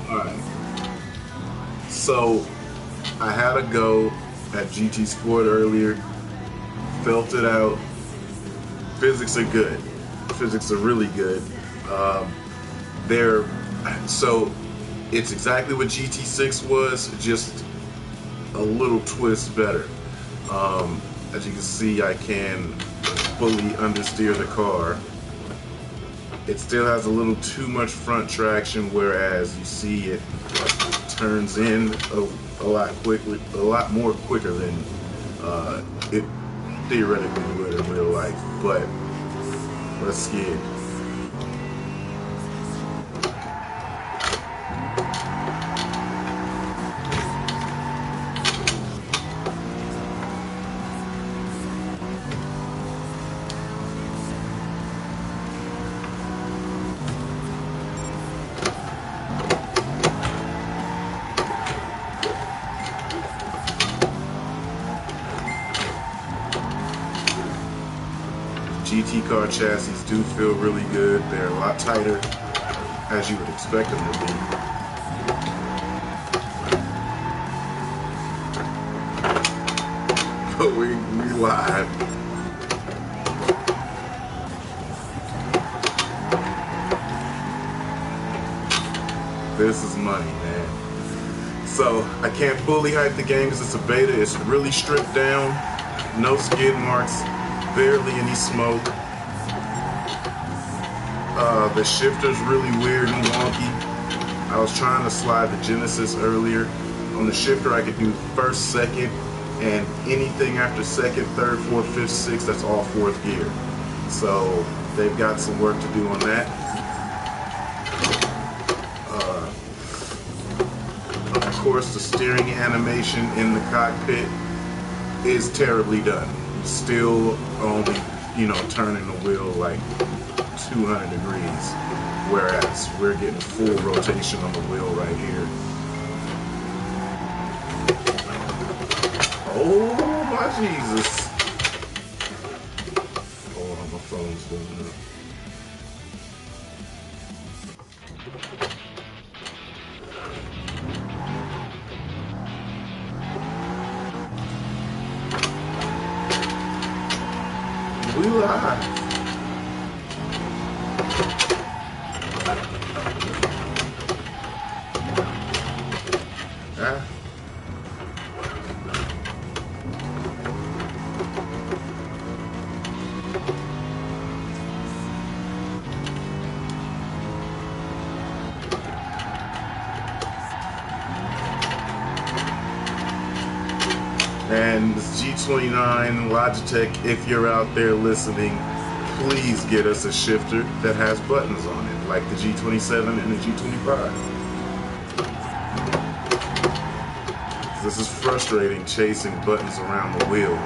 Alright. So I had a go at GT Sport earlier, felt it out. Physics are good. Physics are really good. They're so it's exactly what GT6 was, just a little twist better. As you can see, I can fully understeer the car. It still has a little too much front traction, whereas you see it turns in a lot more quicker than it theoretically would in real life. But let's get it. GT car chassis do feel really good. They're a lot tighter, as you would expect them to be. But we live. This is money, man. So I can't fully hype the game because it's a beta. It's really stripped down. No skid marks. Barely any smoke. The shifter's really weird and wonky. I was trying to slide the Genesis earlier. On the shifter I could do first, second, and anything after second, third, fourth, fifth, sixth, that's all fourth gear. So they've got some work to do on that. Of course, the steering animation in the cockpit is terribly done. Still only, turning the wheel like 200 degrees, whereas we're getting full rotation on the wheel right here. Oh my Jesus. Hold on, my phone's blowing up. We live. And this G29 Logitech, if you're out there listening, please get us a shifter that has buttons on it, like the G27 and the G25. This is frustrating, chasing buttons around the wheel.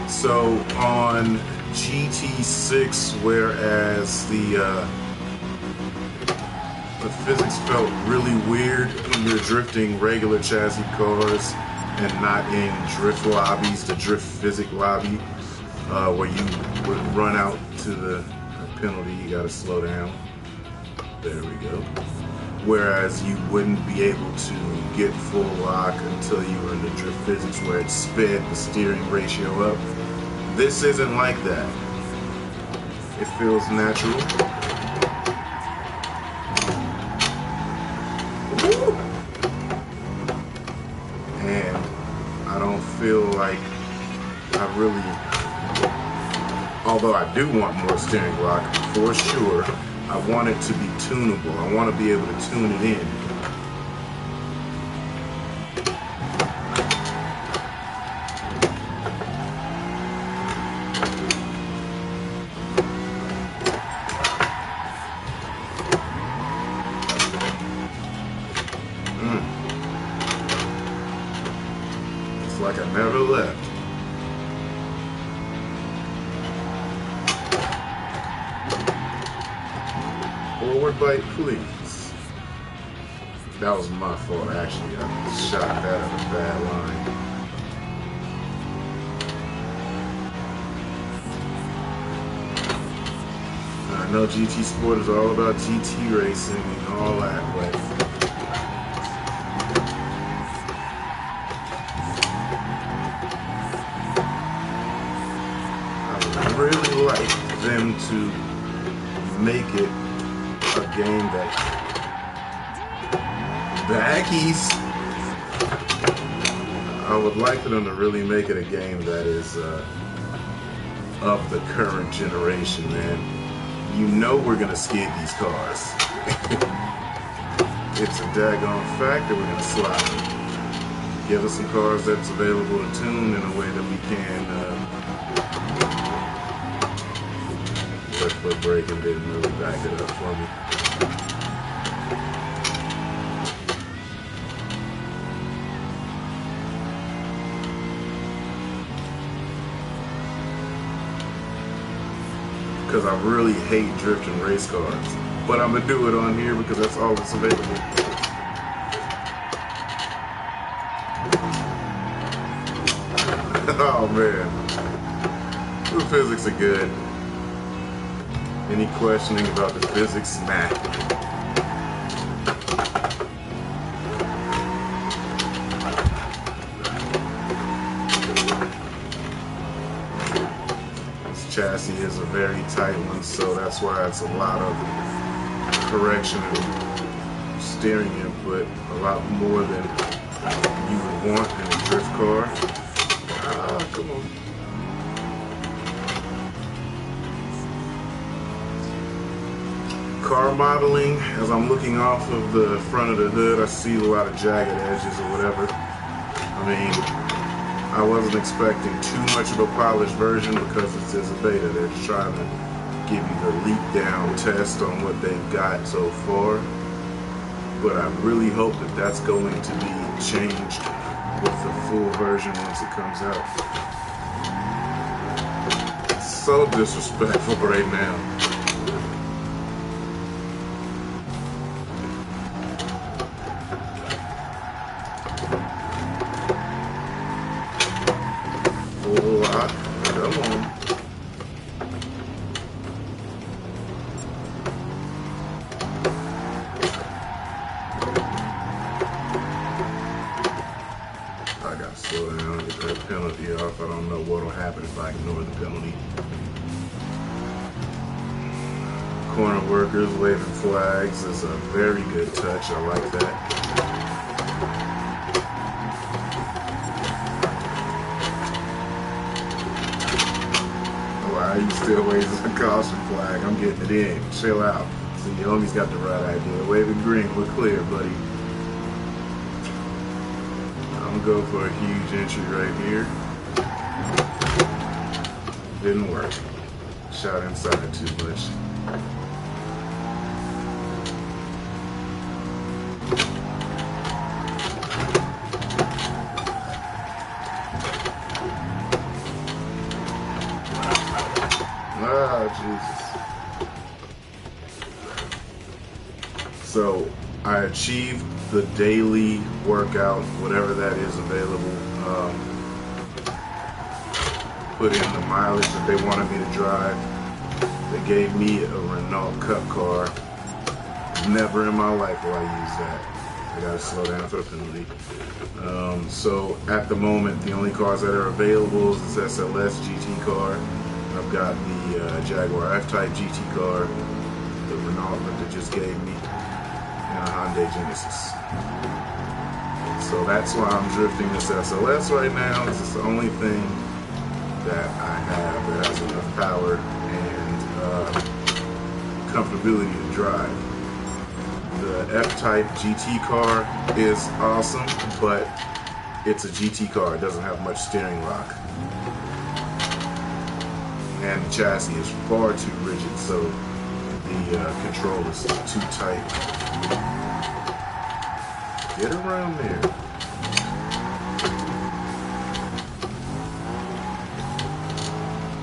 So on GT6, whereas the physics felt really weird when you're drifting regular chassis cars and not in drift lobbies, the drift physics lobby, where you would run out to the penalty, you gotta slow down. There we go. Whereas you wouldn't be able to get full lock until you were in the drift physics where it sped the steering ratio up. This isn't like that. It feels natural. Woo! And I don't feel like I really, although I do want more steering lock, for sure, I want it to be tunable. I want to be able to tune it in. Forward bite, please. That was my fault, actually. I shot that at a bad line. I know GT Sport is all about GT racing and all that, but I would really like them to make it a game that backies. I would like for them to really make it a game that is of the current generation, man. You know we're gonna skid these cars. It's a daggone fact that we're gonna slide them. Give us some cars that's available to tune in a way that we can. Left foot braking didn't really back it up for me. Because I really hate drifting race cars. But I'm going to do it on here because that's all that's available. Oh man. The physics are good. Any questioning about the physics? Nah. Chassis is a very tight one, so that's why it's a lot of correction and steering input, a lot more than you would want in a drift car. Come on. Car modeling, as I'm looking off of the front of the hood, I see a lot of jagged edges or whatever. I mean, I wasn't expecting too much of a polished version because it's a beta. They're just trying to give you the leak down test on what they've got so far. But I really hope that that's going to be changed with the full version once it comes out. It's so disrespectful right now. Come on. I gotta slow down, get that penalty off. I don't know what'll happen if I ignore the penalty. Corner workers waving flags is a very good touch. I like that. He still waves a caution flag. I'm getting it in. Chill out. See, your homie's got the right idea. Waving green. We're clear, buddy. I'm gonna go for a huge entry right here. Didn't work. Shot inside too much. Jesus. So I achieved the daily workout, whatever that is available. Put in the mileage that they wanted me to drive. They gave me a Renault Cup car. Never in my life will I use that. I gotta slow down for the penalty. So at the moment, the only cars that are available is this SLS GT car. I've got the Jaguar F-Type GT car, the Renault that they just gave me, and a Hyundai Genesis. So that's why I'm drifting this SLS right now. This is the only thing that I have that has enough power and comfortability to drive. The F-Type GT car is awesome, but it's a GT car. It doesn't have much steering lock. And the chassis is far too rigid, so the control is too tight. Get around there.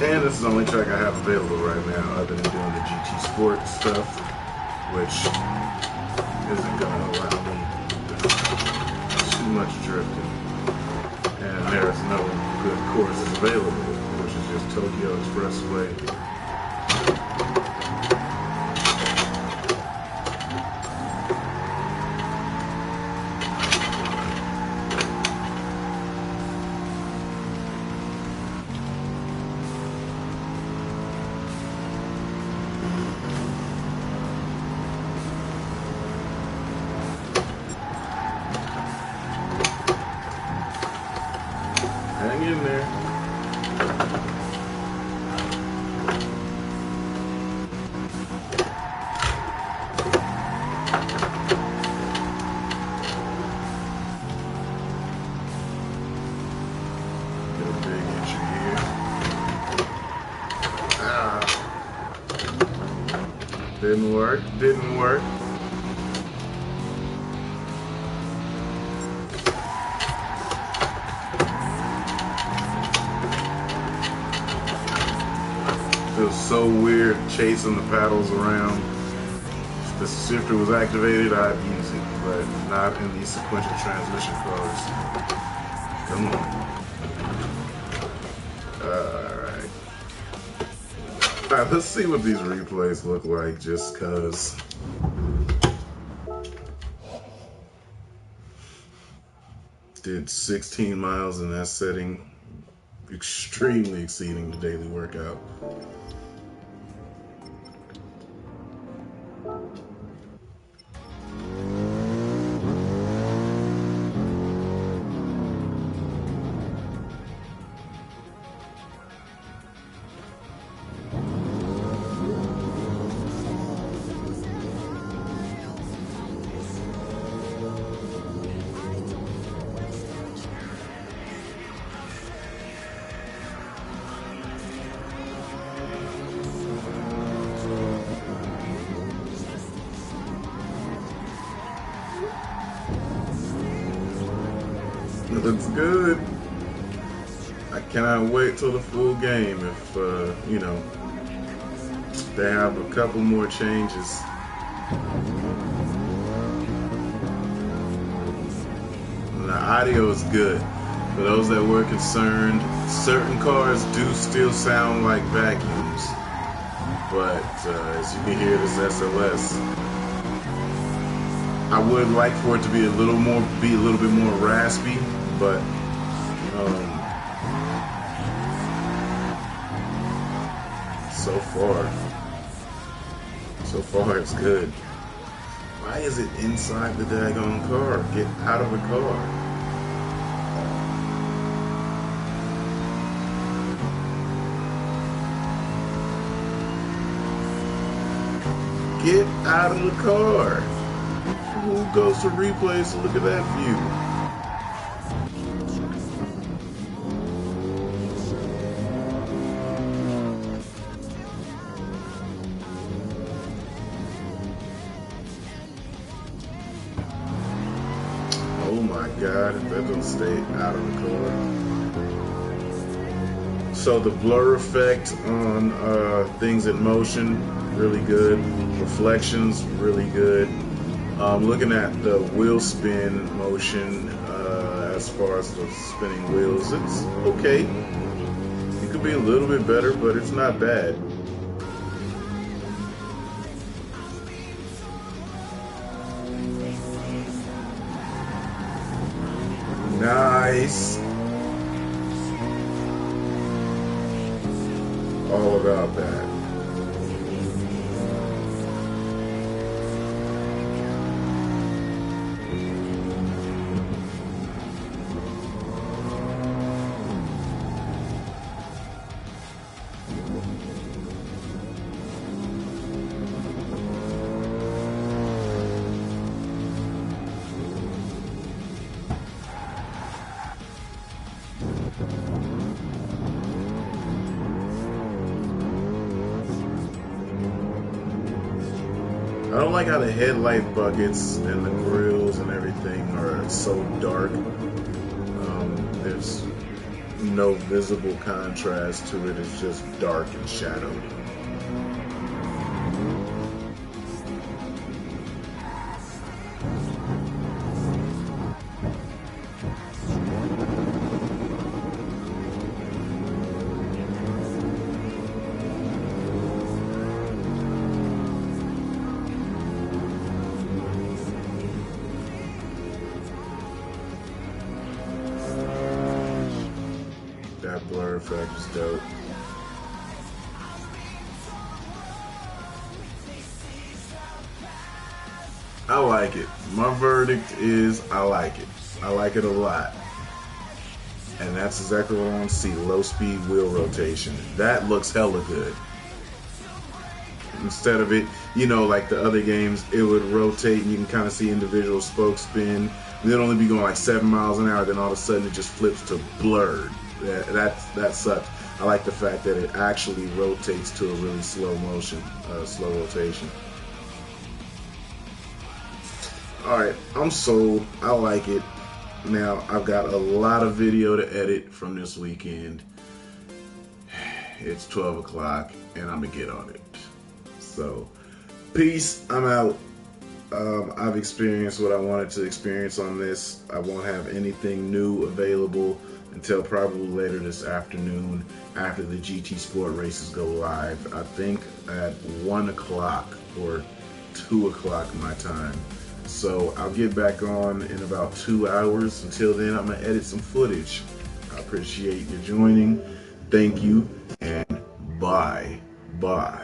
And this is the only track I have available right now other than doing the GT Sport stuff. which isn't going to allow me too much drifting. And there's no good courses available, which is just Tokyo Expressway. Hang in there. Get a big entry here. Ah. Didn't work. Didn't work. Feels so weird chasing the paddles around. If the shifter was activated, I'd use it, but not in these sequential transmission cars. Come on. Alright. Alright, let's see what these replays look like just cause. Did 16 miles in that setting, extremely exceeding the daily workout. It looks good. I cannot wait till the full game if, you know, they have a couple more changes. And the audio is good. For those that were concerned, certain cars do still sound like vacuums. But as you can hear, this SLS, I would like for it to be a little bit more raspy, but so far it's good. Why is it inside the daggone car? Get out of the car. Get out of the car. Who goes to replays to look at that view? Oh my God, if that don't stay out of the car. So the blur effect on things in motion, really good. Reflections, really good. Looking at the wheel spin motion, as far as the spinning wheels, it's okay. It could be a little bit better, but it's not bad. Nice. All about that. I don't like how the headlight buckets and the grills and everything are so dark. There's no visible contrast to it. It's just dark and shadowed. blur effect is dope. I like it. My verdict is I like it. I like it a lot. And that's exactly what I want to see. Low speed wheel rotation. That looks hella good. Instead of it, you know, like the other games, it would rotate and you can kind of see individual spokes spin. They'd only be going like 7 miles an hour, then all of a sudden it just flips to blurred. That sucks. I like the fact that it actually rotates to a really slow motion, slow rotation. Alright, I'm sold. I like it. Now, I've got a lot of video to edit from this weekend. It's 12 o'clock and I'm gonna get on it. So, peace. I'm out. I've experienced what I wanted to experience on this. I won't have anything new available until probably later this afternoon after the GT Sport races go live. I think at 1 o'clock or 2 o'clock my time. So I'll get back on in about 2 hours. Until then, I'm going to edit some footage. I appreciate you joining. Thank you, and bye. Bye.